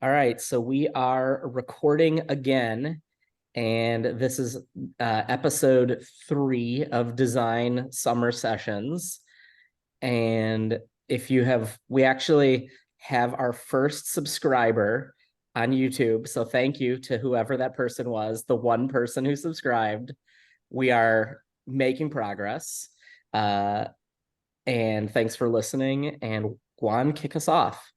All right, so we are recording again, and this is episode 3 of Design Summer Sessions. And we actually have our first subscriber on YouTube. So thank you to whoever that person was, the one person who subscribed. We are making progress. And thanks for listening. And Juan, kick us off.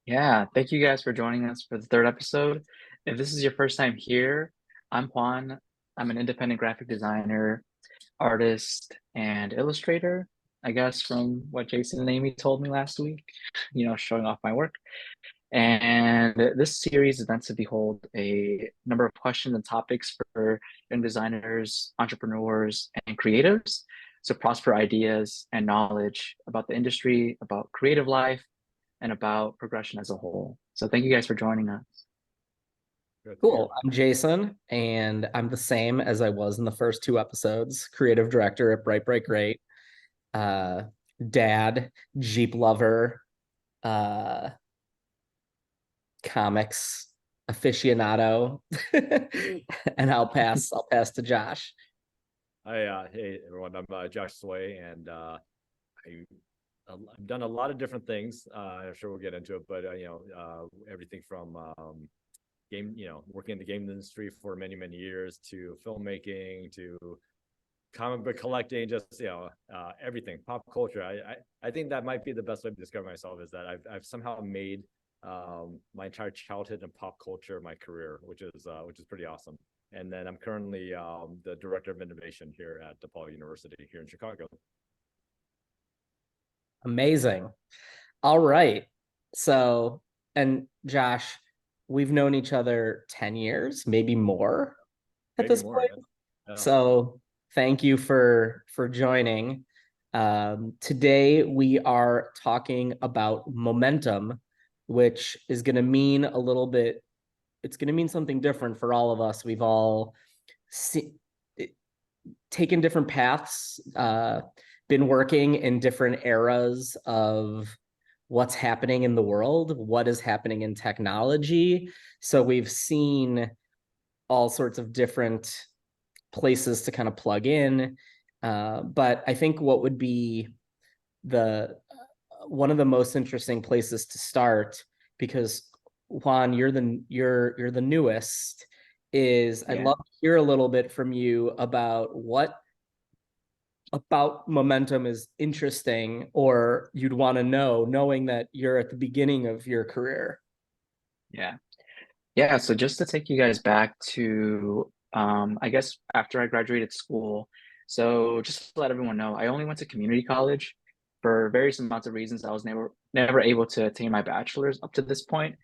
Yeah, thank you guys for joining us for the third episode. If this is your first time here, I'm Juan. I'm an independent graphic designer, artist, and illustrator, I guess, from what Jason and Amy told me last week, showing off my work. And this series is meant to behold a number of questions and topics for young designers, entrepreneurs, and creatives. So prosper ideas and knowledge about the industry, about creative life, and about progression as a whole. So thank you guys for joining us. Good to hear. Cool. I'm Jason, and I'm the same as I was in the first 2 episodes. Creative director at Bright Bright Great, dad, Jeep lover, uh, comics aficionado, and I'll pass to Josh. Hey everyone, I'm Josh Tsui, and I've done a lot of different things. I'm sure we'll get into it, but everything from working in the game industry for many years to filmmaking to comic book collecting, just everything, pop culture. I think that might be the best way to describe myself, is that I've somehow made my entire childhood and pop culture my career, which is pretty awesome. And then I'm currently the director of innovation here at DePaul University here in Chicago. Amazing. All right. So, and Josh, we've known each other 10 years, maybe more at Maybe this more, point. yeah. So thank you for joining. Today we are talking about momentum, which is going to mean it's going to mean something different for all of us. We've all taken different paths, been working in different eras of what's happening in the world, what is happening in technology. So we've seen all sorts of different places to kind of plug in. But I think what would be one of the most interesting places to start, because Juan, you're the newest, is I'd love to hear a little bit from you about what about momentum is interesting, or you'd want to know, knowing that you're at the beginning of your career. Yeah. So just to take you guys back to, I guess after I graduated school. So just to let everyone know, I only went to community college for various amounts of reasons. I was never able to attain my bachelor's up to this point,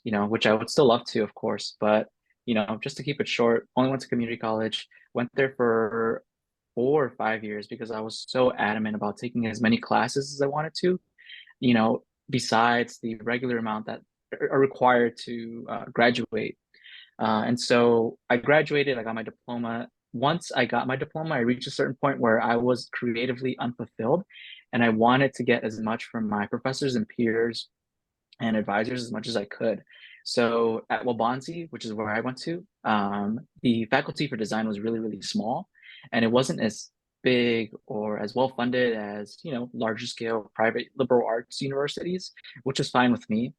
which I would still love to, of course. But, just to keep it short, only went to community college, went there for 4 or 5 years because I was so adamant about taking as many classes as I wanted to, besides the regular amount that are required to graduate. And so I graduated, I got my diploma. Once I got my diploma, I reached a certain point where I was creatively unfulfilled, and I wanted to get as much from my professors and peers and advisors as much as I could. So at Wabansi, which is where I went to, the faculty for design was really small, and it wasn't as big or as well funded as larger scale private liberal arts universities, which was fine with me.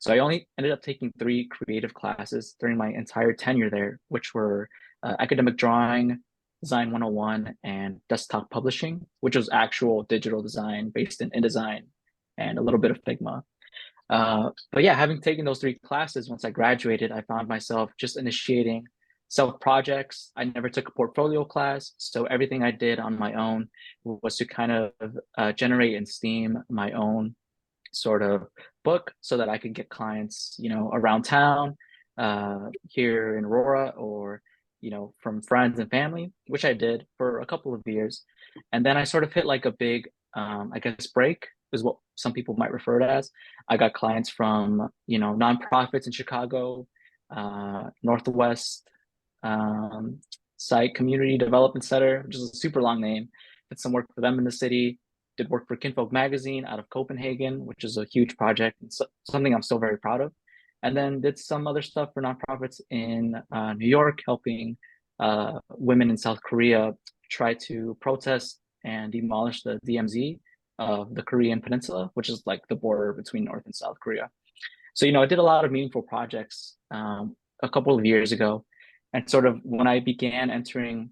So I only ended up taking 3 creative classes during my entire tenure there, which were academic drawing, design 101, and desktop publishing, which was actual digital design based in InDesign and a little bit of Figma. But yeah, having taken those 3 classes, once I graduated, I found myself just initiating self projects. I never took a portfolio class, so everything I did on my own was to kind of generate and steam my own sort of book so that I could get clients, around town, here in Aurora, or from friends and family, which I did for a couple of years. And then I sort of hit like a big, I guess, break is what some people might refer to as. I got clients from, nonprofits in Chicago, Northwest Site Community Development Center, which is a super long name. Did some work for them in the city. Did work for Kinfolk Magazine out of Copenhagen, which is a huge project and something I'm still very proud of. and then did some other stuff for nonprofits in New York, helping women in South Korea try to protest and demolish the DMZ of the Korean Peninsula, which is like the border between North and South Korea. So, I did a lot of meaningful projects a couple of years ago. And sort of when I began entering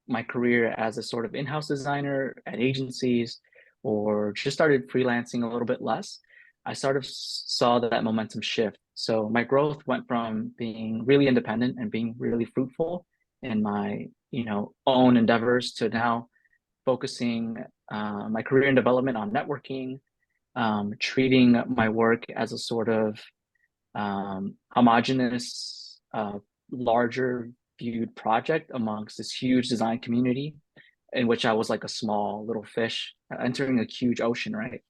my career as a sort of in-house designer at agencies, or just started freelancing a little bit less, I sort of saw that momentum shift. So my growth went from being really independent and being really fruitful in my, own endeavors to now focusing my career and development on networking, treating my work as a sort of homogenous, larger viewed project amongst this huge design community in which I was like a small little fish entering a huge ocean, right?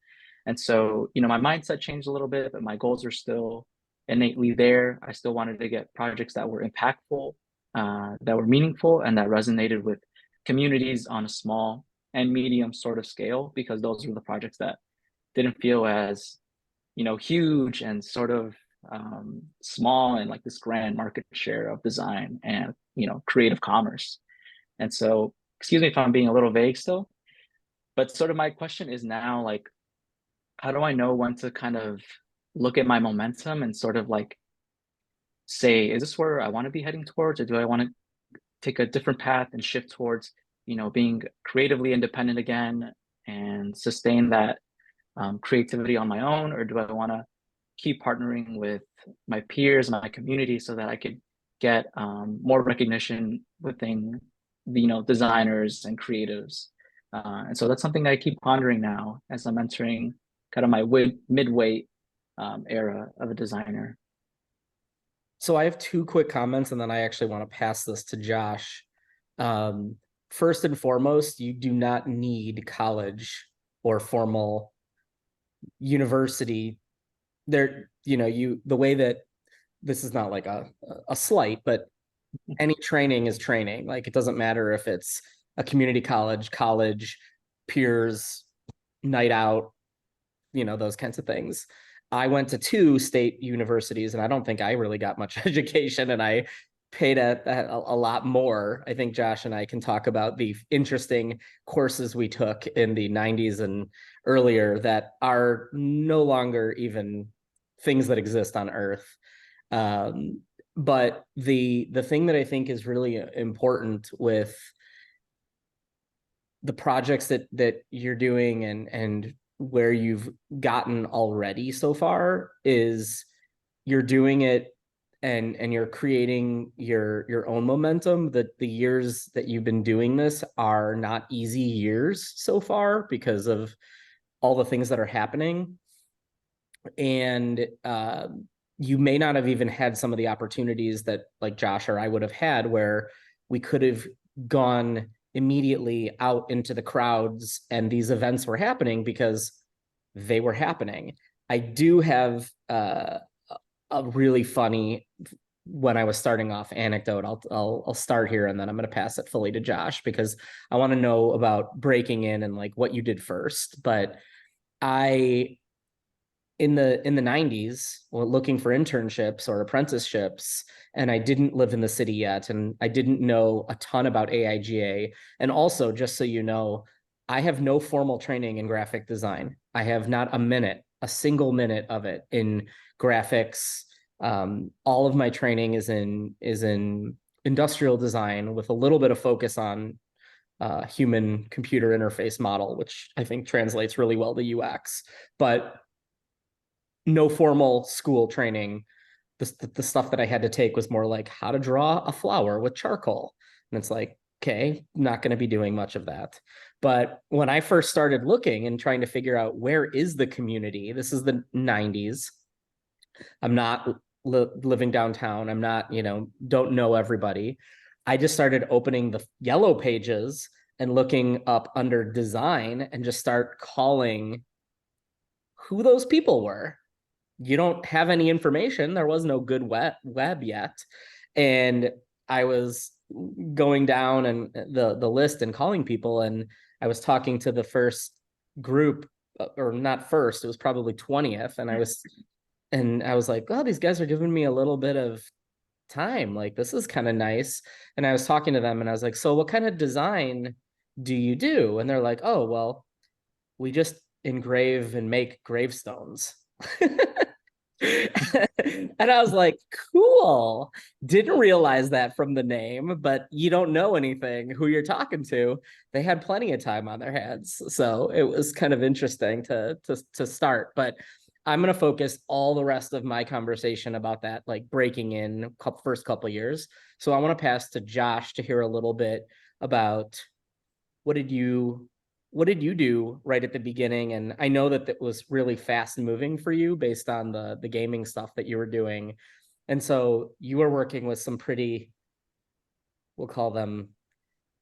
And so, my mindset changed a little bit, but my goals are still innately there. I still wanted to get projects that were impactful, that were meaningful, and that resonated with communities on a small and medium sort of scale, because those were the projects that didn't feel as, huge and sort of small and like this grand market share of design and, creative commerce. And so, excuse me if I'm being a little vague still, but sort of my question is now like, how do I know when to kind of look at my momentum and sort of like say, is this where I want to be heading towards, or do I want to take a different path and shift towards, being creatively independent again and sustain that creativity on my own, or do I want to keep partnering with my peers, my community, so that I could get more recognition within, designers and creatives. And so that's something that I keep pondering now as I'm entering kind of my mid-weight era of a designer. So I have two quick comments, and then I actually want to pass this to Josh. First and foremost, you do not need college or formal university. The way that this is not like a slight, but any training is training. Like, it doesn't matter if it's a community college, peers, night out, those kinds of things. I went to 2 state universities, and I don't think I really got much education, and I paid a lot more. I think Josh and I can talk about the interesting courses we took in the 90s and earlier that are no longer even things that exist on Earth. But the thing that I think is really important with the projects that you're doing and where you've gotten already so far is you're doing it and you're creating your own momentum. That the years that you've been doing this are not easy years so far because of all the things that are happening. And you may not have even had some of the opportunities that like Josh or I would have had, where we could have gone immediately out into the crowds and these events were happening because they were happening. I do have a really funny, when I was starting off, anecdote. I'll start here and then I'm going to pass it fully to Josh because I want to know about breaking in and like what you did first. But in the 90s, looking for internships or apprenticeships, and I didn't live in the city yet, and I didn't know a ton about AIGA. And also, just so you know, I have no formal training in graphic design. I have not a single minute of it in graphics. All of my training is in industrial design with a little bit of focus on human computer interface model, which I think translates really well to UX, but no formal school training. The stuff that I had to take was more like how to draw a flower with charcoal. And it's like, okay, not going to be doing much of that. But when I first started looking and trying to figure out where is the community, this is the 90s. I'm not living downtown. I'm not, don't know everybody. I just started opening the yellow pages and looking up under design and just start calling who those people were. You don't have any information. There was no good web yet. And I was going down and the list and calling people. And I was talking to the first group, or not first, it was probably 20th. And I was And I was like, oh, these guys are giving me a little bit of time. Like, this is kind of nice. And I was talking to them and I was like, so what kind of design do you do? And they're like, oh, well, we just engrave and make gravestones. And I was like, cool. Didn't realize that from the name, but you don't know anything who you're talking to. They had plenty of time on their hands. So it was kind of interesting to start. But I'm going to focus all the rest of my conversation about that, like breaking in first couple years. So I want to pass to Josh to hear a little bit about what did you what did you do right at the beginning? And I know that that was really fast moving for you based on the gaming stuff that you were doing. And so you were working with some pretty, we'll call them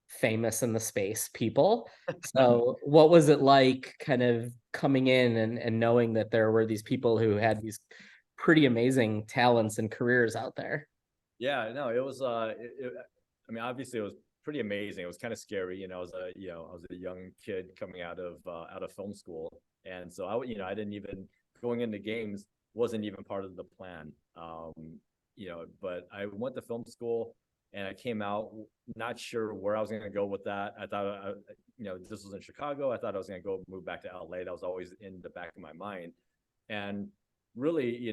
famous in the space people. So what was it like kind of coming in and knowing that there were these people who had these pretty amazing talents and careers out there? Yeah, no, it was I mean, obviously it was pretty amazing. It was kind of scary, I was a young kid coming out of film school. And so I didn't even, going into games wasn't even part of the plan. But I went to film school and I came out not sure where I was going to go with that. I thought this was in Chicago. I thought I was going to go move back to LA. That was always in the back of my mind. And really,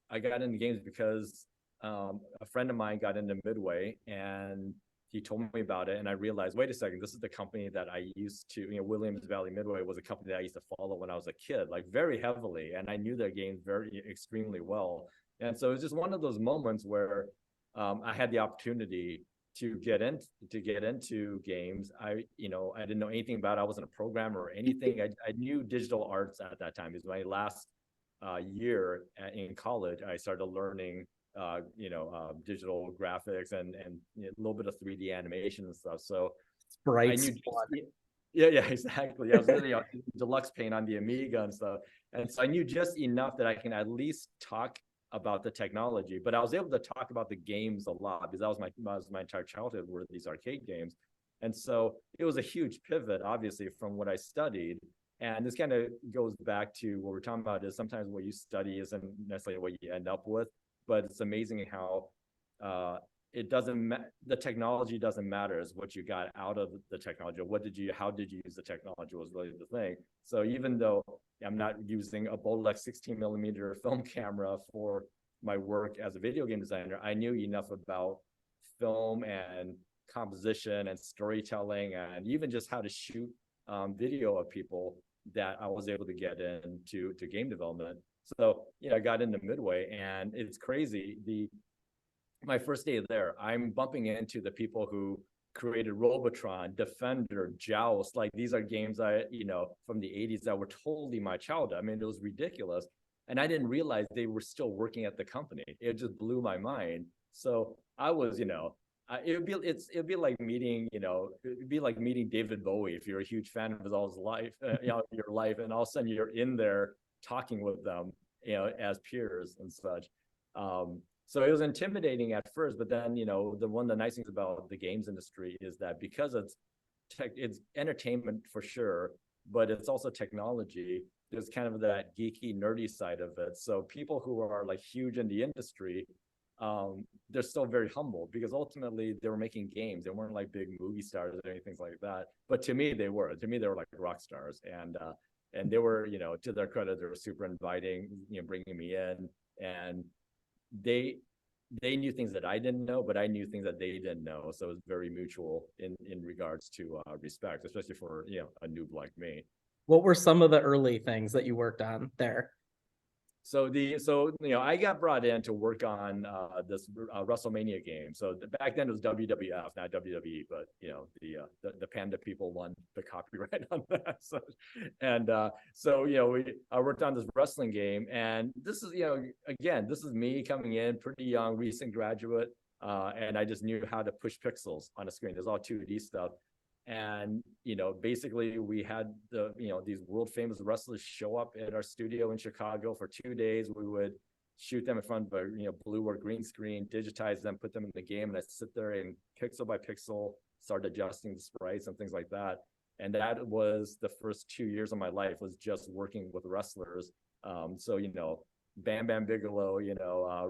I got into games because a friend of mine got into Midway and he told me about it. And I realized, wait a second, this is the company that I used to, Williams Valley Midway was a company that I used to follow when I was a kid, like very heavily. And I knew their games extremely well. And so it was just one of those moments where I had the opportunity to get into games. I didn't know anything about it. I wasn't a programmer or anything. I knew digital arts at that time. It was my last year in college. I started learning digital graphics and a little bit of 3D animation and stuff. So Sprites. I knew yeah, exactly. I was really deluxe paint on the Amiga and stuff. And so I knew just enough that I can at least talk about the technology, but I was able to talk about the games a lot because that was my entire childhood were these arcade games. And so it was a huge pivot, obviously, from what I studied. And this kind of goes back to what we're talking about is sometimes what you study isn't necessarily what you end up with, but it's amazing how it doesn't the technology doesn't matter as what you got out of the technology. How did you use the technology was really the thing. So even though I'm not using a Bolex 16 millimeter film camera for my work as a video game designer, I knew enough about film and composition and storytelling and even just how to shoot video of people that I was able to get into game development. So I got into Midway, and it's crazy. My first day there, I'm bumping into the people who created Robotron, Defender, Joust. Like these are games from the 80s that were totally my childhood. I mean, it was ridiculous. And I didn't realize they were still working at the company. It just blew my mind. So I was, it'd be like meeting, David Bowie if you're a huge fan of all his life, your life, and all of a sudden you're in there talking with them, as peers and such. So it was intimidating at first, but then, one of the nice things about the games industry is that because it's entertainment for sure, but it's also technology. There's kind of that geeky, nerdy side of it. So people who are like huge in the industry, they're still very humble because ultimately they were making games. They weren't like big movie stars or anything like that. But to me, they were. To me, they were like rock stars. And they were, to their credit, they were super inviting, bringing me in. And they knew things that I didn't know, but I knew things that they didn't know. So it was very mutual in regards to respect, especially for a noob like me. What were some of the early things that you worked on there? So I got brought in to work on this WrestleMania game. So back then it was WWF, not WWE, but the Panda people won the copyright on that. I worked on this wrestling game, and this is again, this is me coming in pretty young, recent graduate, and I just knew how to push pixels on a screen. There's all 2D stuff. And basically we had these world famous wrestlers show up at our studio in Chicago for 2 days. We would shoot them in front of a blue or green screen, digitize them, put them in the game, and I sit there and pixel by pixel start adjusting the sprites and things like that. And that was the first 2 years of my life, was just working with wrestlers. Bam Bam Bigelow,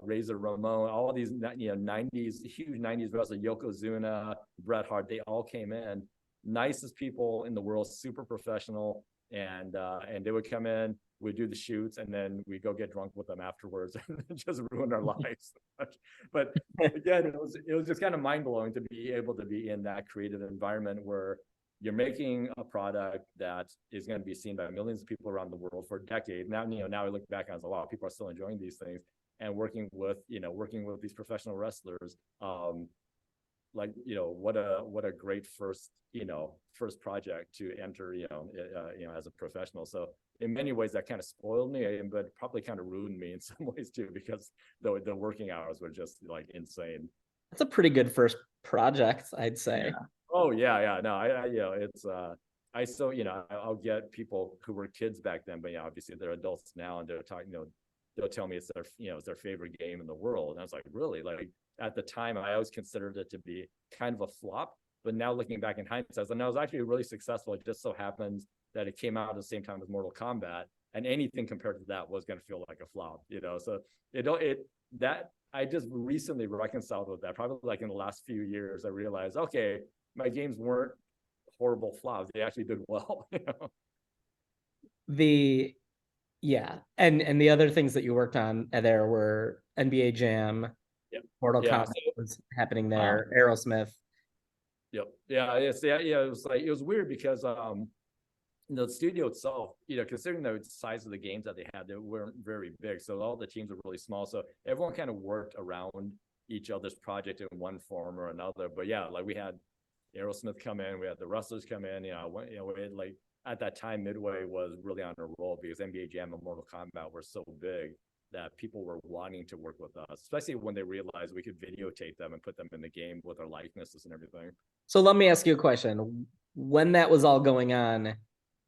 Razor Ramon, all these 90s, huge 90s wrestlers, Yokozuna, Bret Hart, they all came in, nicest people in the world, super professional, and they would come in, we'd do the shoots, and then we go get drunk with them afterwards and just ruin our lives. But again, it was just kind of mind blowing to be able to be in that creative environment where you're making a product that is going to be seen by millions of people around the world for a decade. Now, now I look back and I was like, wow, people are still enjoying these things, and working with these professional wrestlers. What a great first project to enter, as a professional. So in many ways that kind of spoiled me, but probably kind of ruined me in some ways too, because the working hours were just like insane. That's a pretty good first project, I'd say. Yeah. Oh yeah. No, it's I still, I'll get people who were kids back then, but obviously they're adults now, and they're talking, they'll tell me it's their favorite game in the world. And I was like, really? Like at the time, I always considered it to be kind of a flop, but now looking back in hindsight, and I was actually really successful. It just so happens that it came out at the same time as Mortal Kombat, and anything compared to that was going to feel like a flop, So that I just recently reconciled with that. Probably like in the last few years, I realized, okay, my games weren't horrible flops; they actually did well. Yeah, and the other things that you worked on there were NBA Jam, Yep. Mortal Kombat was happening there, Aerosmith. Yep. Yeah. It was like, it was weird because the studio itself, considering the size of the games that they had, they weren't very big, so all the teams were really small. So everyone kind of worked around each other's project in one form or another. But yeah, like we had Aerosmith come in, we had the wrestlers come in. We had, like, at that time, Midway was really on a roll because NBA Jam and Mortal Kombat were so big that people were wanting to work with us, especially when they realized we could videotape them and put them in the game with our likenesses and everything. So let me ask you a question. When that was all going on,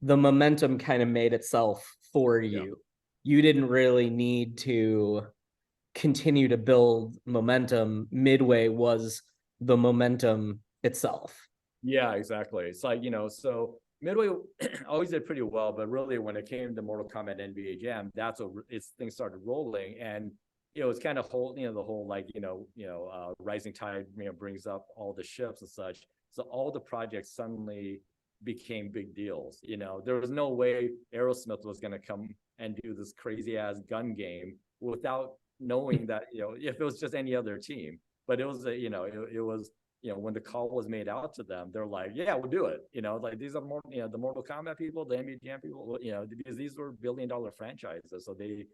the momentum kind of made itself for you. Yeah. You didn't really need to continue to build momentum. Midway was the momentum itself. Yeah, exactly. It's like, so Midway always did pretty well, but really when it came to Mortal Kombat NBA Jam, that's what things started rolling. And it was kind of the whole like, rising tide, brings up all the ships and such. So all the projects suddenly became big deals. There was no way Aerosmith was going to come and do this crazy ass gun game without knowing that, if it was just any other team. But it was, it was, when the call was made out to them, they're like, yeah, we'll do it. Like these are more, the Mortal Kombat people, the NBA Jam people, because these were billion-dollar franchises. So they,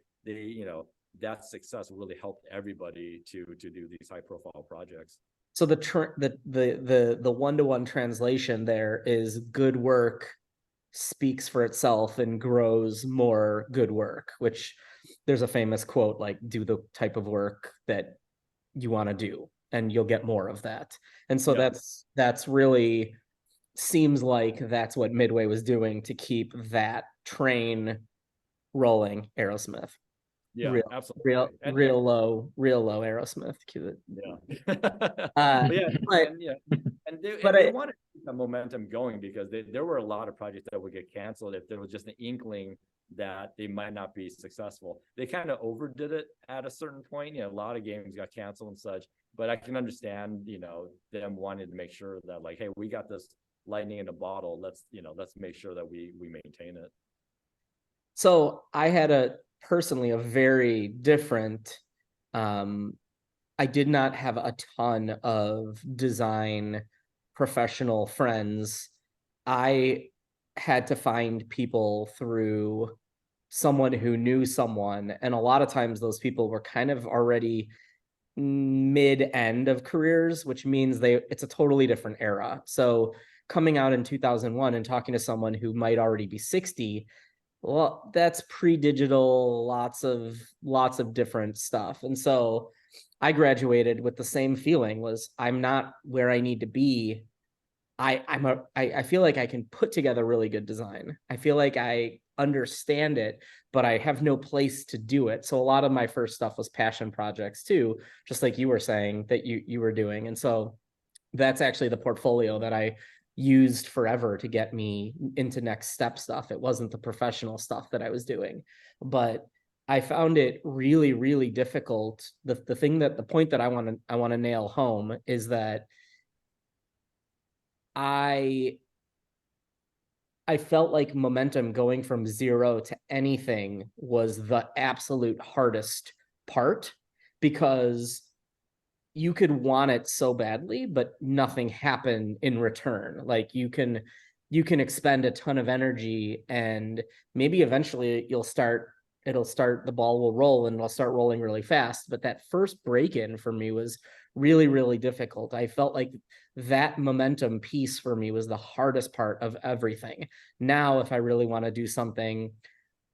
that success really helped everybody to do these high-profile projects. So the one-to-one translation there is good work speaks for itself and grows more good work, which there's a famous quote, like, do the type of work that you want to do and you'll get more of that. And so that's really seems like that's what Midway was doing to keep that train rolling. Aerosmith. Yeah, absolutely. Real low Aerosmith. Yeah. But they wanted to keep the momentum going because there were a lot of projects that would get canceled if there was just an inkling that they might not be successful. They kind of overdid it at a certain point. A lot of games got canceled and such, but I can understand, them wanting to make sure that, like, hey, we got this lightning in a bottle. Let's make sure that we maintain it. So I had personally a very different, I did not have a ton of design professional friends. I had to find people through someone who knew someone. And a lot of times those people were kind of already mid-end of careers, which means it's a totally different era. So coming out in 2001 and talking to someone who might already be 60, well, that's pre-digital, lots of different stuff. And so I graduated with the same feeling, was I'm not where I need to be. I feel like I can put together really good design. I feel like I understand it, but I have no place to do it. So a lot of my first stuff was passion projects too, just like you were saying that you were doing. And so that's actually the portfolio that I used forever to get me into next step stuff. It wasn't the professional stuff that I was doing. But I found it really, really difficult. The point that I want to nail home is that I felt like momentum going from zero to anything was the absolute hardest part, because you could want it so badly, but nothing happened in return. Like you can expend a ton of energy, and maybe eventually the ball will roll and it'll start rolling really fast. But that first break in for me was really, really difficult. I felt like that momentum piece for me was the hardest part of everything. Now, if I really want to do something,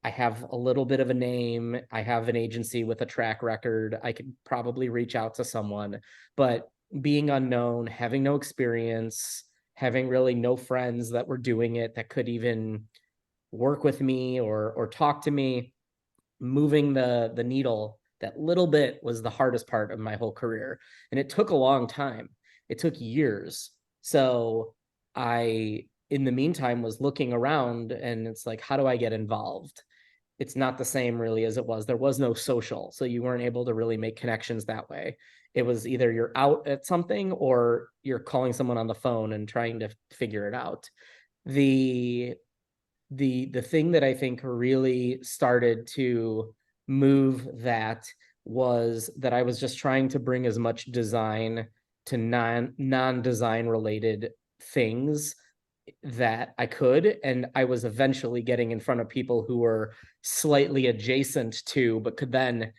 I have a little bit of a name. I have an agency with a track record. I could probably reach out to someone, but being unknown, having no experience, having really no friends that were doing it that could even work with me or talk to me, moving the needle that little bit was the hardest part of my whole career. And it took a long time. It took years. So I, in the meantime, was looking around, and it's like, how do I get involved? It's not the same really as it was. There was no social, so you weren't able to really make connections that way. It was either you're out at something or you're calling someone on the phone and trying to figure it out. The the thing that I think really started to move that was that I was just trying to bring as much design to non-design related things that I could. And I was eventually getting in front of people who were slightly adjacent to, but could then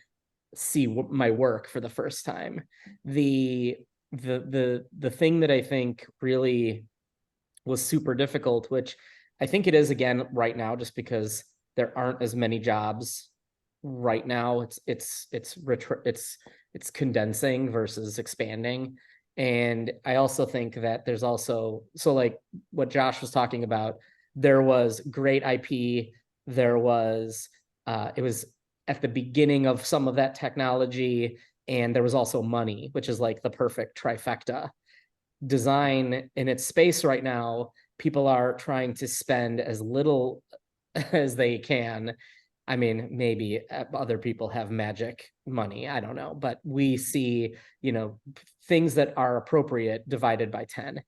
see my work for the first time. The thing that I think really was super difficult, which I think it is again right now, just because there aren't as many jobs right now. It's condensing versus expanding. And I also think that there's also, so like what Josh was talking about, there was great IP. There was, it was at the beginning of some of that technology, and there was also money, which is like the perfect trifecta. Design in its space right now, people are trying to spend as little as they can. I mean, maybe other people have magic money, I don't know, but we see, things that are appropriate divided by 10.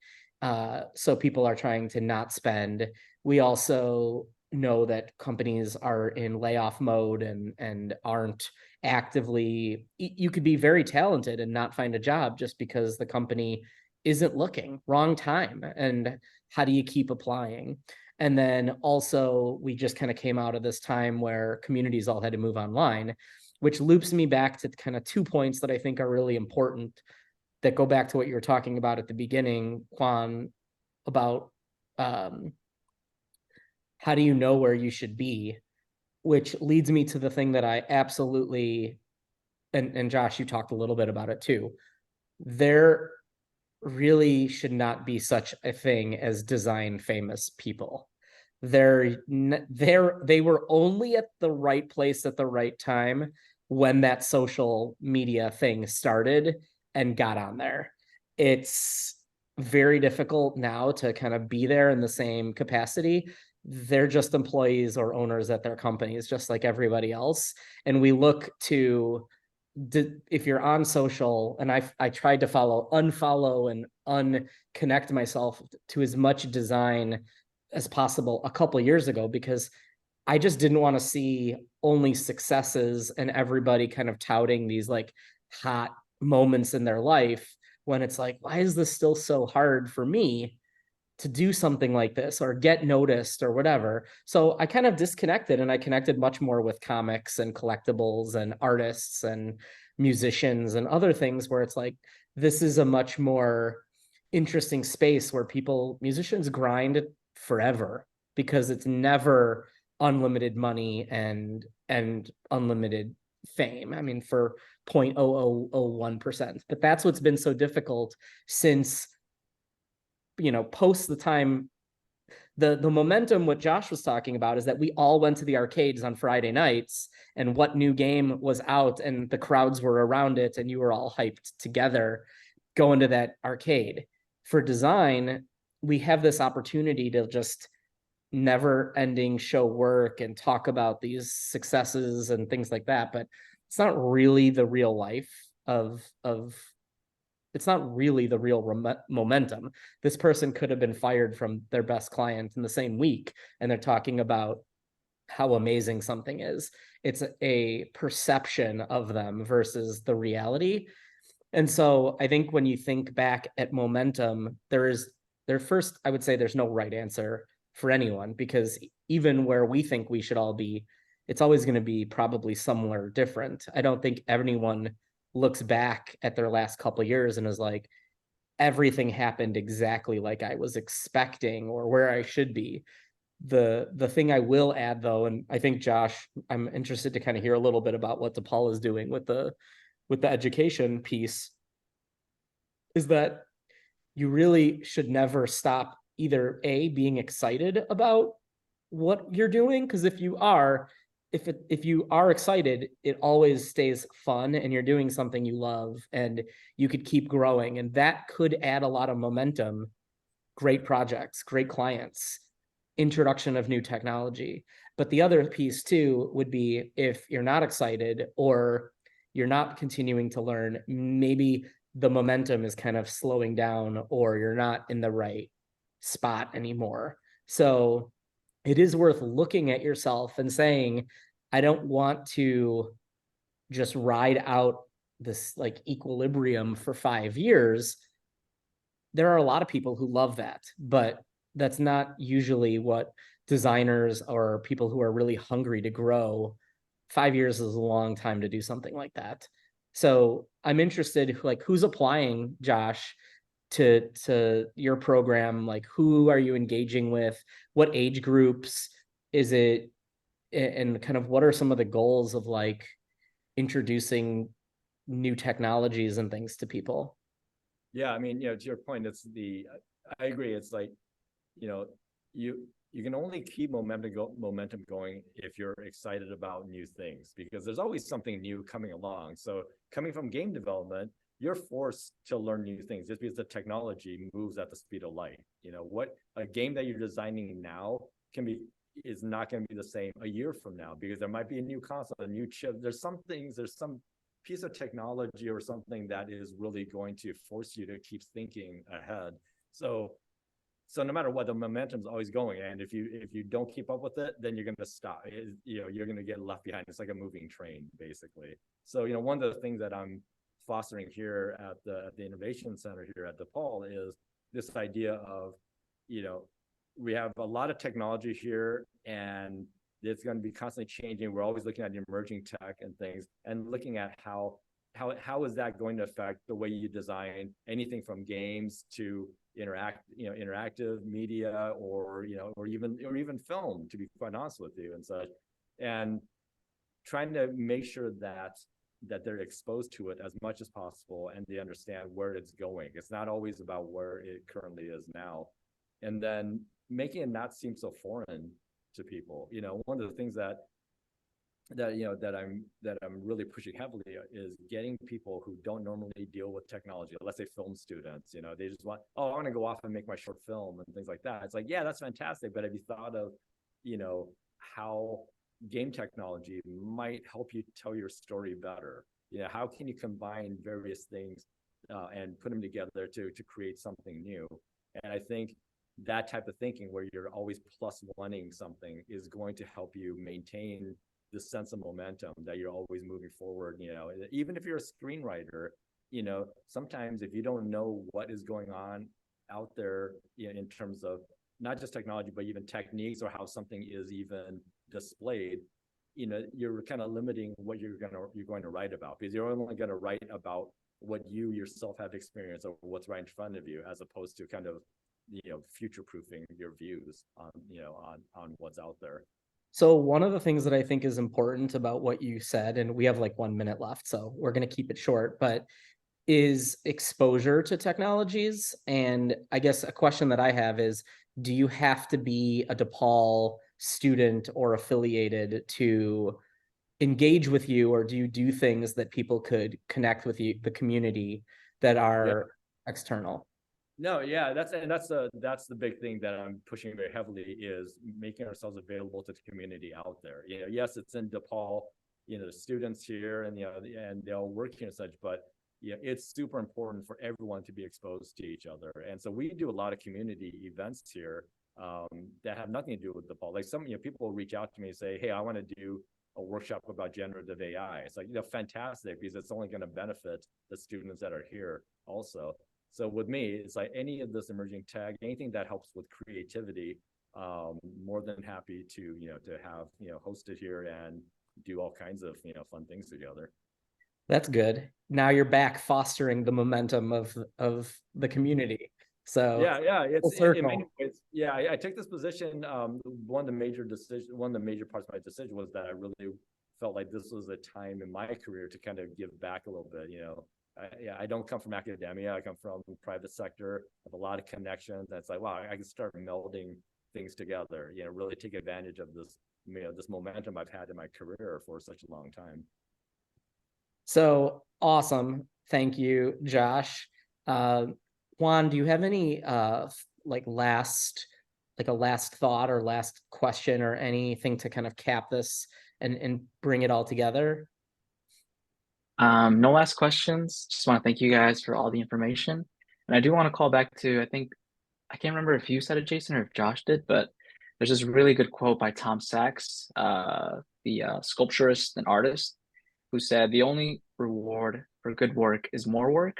So people are trying to not spend. We also know that companies are in layoff mode and aren't actively, you could be very talented and not find a job just because the company isn't looking. Wrong time. And how do you keep applying? And then also, we just kind of came out of this time where communities all had to move online, which loops me back to kind of 2 points that I think are really important, that go back to what you were talking about at the beginning, Juan, about how do you know where you should be, which leads me to the thing that I absolutely, and Josh, you talked a little bit about it too. There really should not be such a thing as design famous people. They were only at the right place at the right time when that social media thing started and got on there. It's very difficult now to kind of be there in the same capacity. They're just employees or owners at their companies, just like everybody else. And we look to, if you're on social, and I tried to unfollow and unconnect myself to as much design as possible a couple years ago, because I just didn't want to see only successes and everybody kind of touting these like hot moments in their life, when it's like, why is this still so hard for me to do something like this or get noticed or whatever? So I kind of disconnected, and I connected much more with comics and collectibles and artists and musicians and other things, where it's like, this is a much more interesting space where musicians grind forever, because it's never unlimited money and unlimited fame. I mean, for 0.0001%, but that's what's been so difficult since, post the time, the momentum. What Josh was talking about is that we all went to the arcades on Friday nights, and what new game was out, and the crowds were around it, and you were all hyped together going to that arcade. For design, we have this opportunity to just never ending show work and talk about these successes and things like that, but it's not really the real life of it's not really the real momentum. This person could have been fired from their best client in the same week, and they're talking about how amazing something is. It's a perception of them versus the reality. And so I think when you think back at momentum, first, I would say there's no right answer for anyone, because even where we think we should all be, it's always going to be probably somewhere different. I don't think anyone looks back at their last couple of years and is like, everything happened exactly like I was expecting or where I should be. The thing I will add though, and I think Josh, I'm interested to kind of hear a little bit about what DePaul is doing with the education piece, is that you really should never stop either being excited about what you're doing, because if you are excited, it always stays fun and you're doing something you love and you could keep growing, and that could add a lot of momentum, great projects, great clients, introduction of new technology. But the other piece too would be, if you're not excited or you're not continuing to learn, maybe the momentum is kind of slowing down or you're not in the right spot anymore. So it is worth looking at yourself and saying, I don't want to just ride out this like equilibrium for 5 years. There are a lot of people who love that, but that's not usually what designers or people who are really hungry to grow. 5 years is a long time to do something like that. So I'm interested, like, who's applying, Josh, to your program? Like, who are you engaging with? What age groups is it? And kind of what are some of the goals of like introducing new technologies and things to people? Yeah, I mean, to your point, I agree. It's like, you can only keep momentum going if you're excited about new things, because there's always something new coming along. So coming from game development, you're forced to learn new things just because the technology moves at the speed of light. What a game that you're designing now is not going to be the same a year from now, because there might be a new console, a new chip. There's some piece of technology or something that is really going to force you to keep thinking ahead. So no matter what, the momentum's always going, and if you don't keep up with it, then you're going to stop. You're going to get left behind. It's like a moving train, basically. So one of the things that I'm fostering here at the Innovation Center here at DePaul is this idea of, we have a lot of technology here, and it's going to be constantly changing. We're always looking at emerging tech and things, and looking at how is that going to affect the way you design anything from games to interactive media, or even film, to be quite honest with you, and such, and trying to make sure that they're exposed to it as much as possible, and they understand where it's going. It's not always about where it currently is now, and then making it not seem so foreign to people. One of the things that I'm really pushing heavily is getting people who don't normally deal with technology, let's say film students. They just want, I want to go off and make my short film and things like that. It's like, yeah, that's fantastic, but have you thought of how game technology might help you tell your story better? How can you combine various things and put them together to create something new? And I think that type of thinking, where you're always plus oneing something, is going to help you maintain the sense of momentum, that you're always moving forward. Even if you're a screenwriter, sometimes if you don't know what is going on out there, in terms of not just technology, but even techniques, or how something is even displayed, you're kind of limiting what you're going to write about, because you're only going to write about what you yourself have experienced, or what's right in front of you, as opposed to kind of future-proofing your views on what's out there. So one of the things that I think is important about what you said, and we have like 1 minute left, so we're going to keep it short, but is exposure to technologies. And I guess a question that I have is, do you have to be a DePaul student or affiliated to engage with you, or do you do things that people could connect with you, the community, that are external? No, yeah, that's the big thing that I'm pushing very heavily is making ourselves available to the community out there. You know, yes, it's in DePaul, you know, the students here and and they'll work here and such, but yeah, it's super important for everyone to be exposed to each other. And so we do a lot of community events here that have nothing to do with DePaul. Like some, people reach out to me and say, hey, I want to do a workshop about generative AI. It's like, fantastic, because it's only going to benefit the students that are here also. So with me, it's like any of this emerging tech, anything that helps with creativity, more than happy to, to have, host it here and do all kinds of, fun things together. That's good. Now you're back fostering the momentum of the community. So yeah, full it's in many circle. ways. Yeah, I took this position. One of the major parts of my decision was that I really felt like this was a time in my career to kind of give back a little bit. I don't come from academia. I come from the private sector. I have a lot of connections. And it's like, wow, I can start melding things together. Really take advantage of this, this momentum I've had in my career for such a long time. So awesome. Thank you, Josh. Juan, do you have any like a last thought or last question or anything to kind of cap this and bring it all together? No last questions. Just want to thank you guys for all the information. And I do want to call back to, I can't remember if you said it, Jason, or if Josh did, but there's this really good quote by Tom Sachs, the sculpturist and artist, who said, the only reward for good work is more work.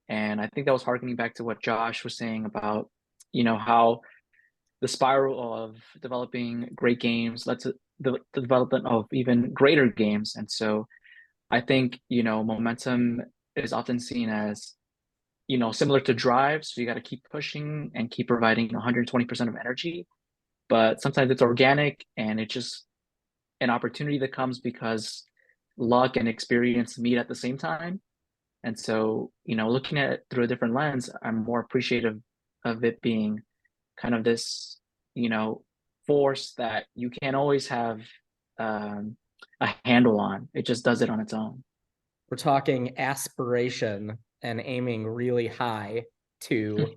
And I think that was harkening back to what Josh was saying about, how the spiral of developing great games led to the development of even greater games. And so I think, momentum is often seen as, similar to drive. So you got to keep pushing and keep providing 120% of energy. But sometimes it's organic and it's just an opportunity that comes because luck and experience meet at the same time. And so, looking at it through a different lens, I'm more appreciative of it being kind of this, force that you can't always have a handle on. It just does it on its own. We're talking aspiration and aiming really high to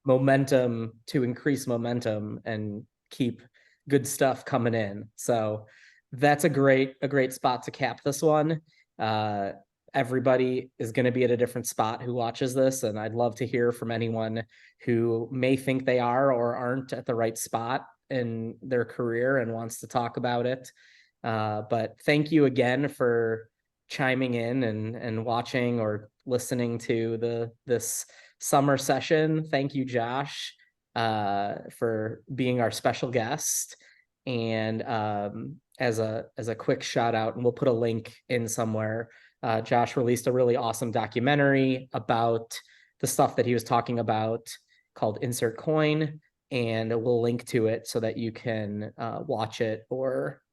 momentum, to increase momentum and keep good stuff coming in. So that's a great spot to cap this one. Everybody is going to be at a different spot who watches this, and I'd love to hear from anyone who may think they are or aren't at the right spot in their career and wants to talk about it. But thank you again for chiming in and watching or listening to this summer session. Thank you, Josh, for being our special guest. And as a quick shout out, and we'll put a link in somewhere, Josh released a really awesome documentary about the stuff that he was talking about called Insert Coin, and we'll link to it so that you can watch it or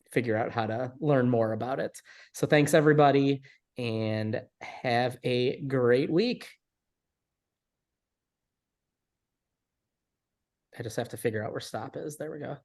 figure out how to learn more about it. So thanks, everybody, and have a great week. I just have to figure out where stop is. There we go.